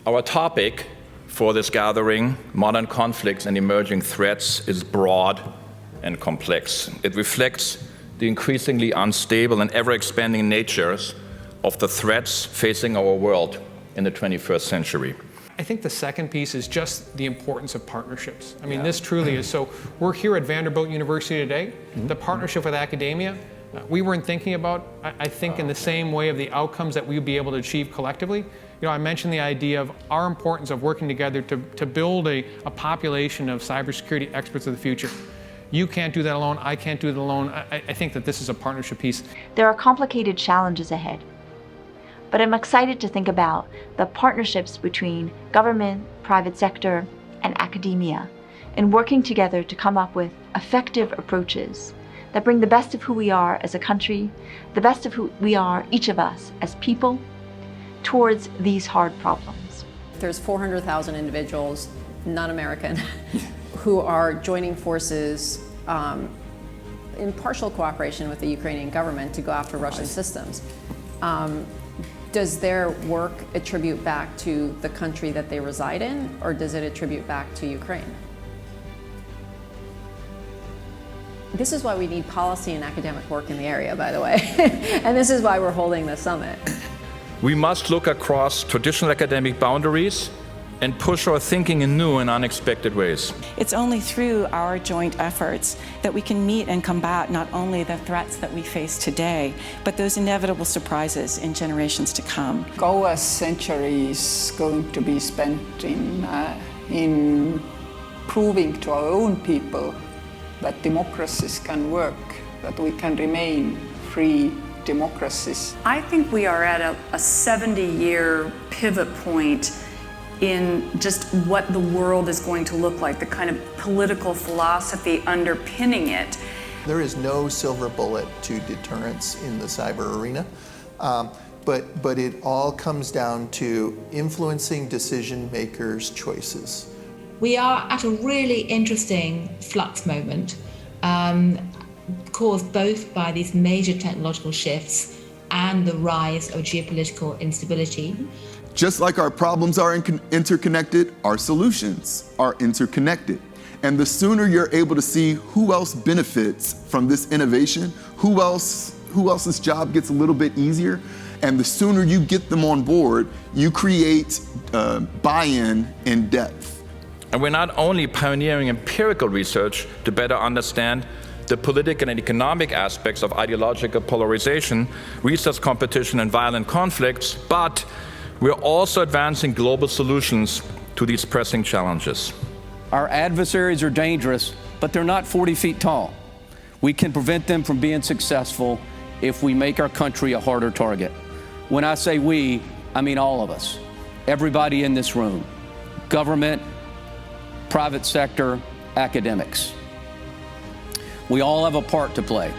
Our topic for this gathering, modern conflicts and emerging threats, is broad and complex. It reflects the increasingly unstable and ever-expanding natures of the threats facing our world in the 21st century. I think the second piece is just the importance of partnerships. I mean, this truly is. So we're here at Vanderbilt University today. The partnership with academia, we weren't thinking about, I think, in the same way of the outcomes that we would be able to achieve collectively. You know, I mentioned the idea of our importance of working together to build a population of cybersecurity experts of the future. You can't do that alone, I can't do it alone. I think that this is a partnership piece. There are complicated challenges ahead, but I'm excited to think about the partnerships between government, private sector, and academia, and working together to come up with effective approaches that bring the best of who we are as a country, the best of who we are, each of us, as people, towards these hard problems. There's 400,000 individuals, non-American, who are joining forces in partial cooperation with the Ukrainian government to go after Russian systems. Does their work attribute back to the country that they reside in, or does it attribute back to Ukraine? This is why we need policy and academic work in the area, by the way. And this is why we're holding this summit. We must look across traditional academic boundaries and push our thinking in new and unexpected ways. It's only through our joint efforts that we can meet and combat not only the threats that we face today, but those inevitable surprises in generations to come. Our century is going to be spent in proving to our own people that democracies can work, that we can remain free democracies. I think we are at a 70-year pivot point in just what the world is going to look like, the kind of political philosophy underpinning it. There is no silver bullet to deterrence in the cyber arena, but it all comes down to influencing decision makers' choices. We are at a really interesting flux moment, caused both by these major technological shifts and the rise of geopolitical instability. Just like our problems are interconnected, our solutions are interconnected. And the sooner you're able to see who else benefits from this innovation, who else's job gets a little bit easier, and the sooner you get them on board, you create buy-in in depth. And we're not only pioneering empirical research to better understand the political and economic aspects of ideological polarization, resource competition, and violent conflicts, but we're also advancing global solutions to these pressing challenges. Our adversaries are dangerous, but they're not 40 feet tall. We can prevent them from being successful if we make our country a harder target. When I say we, I mean all of us. Everybody in this room. Government, private sector, academics. We all have a part to play.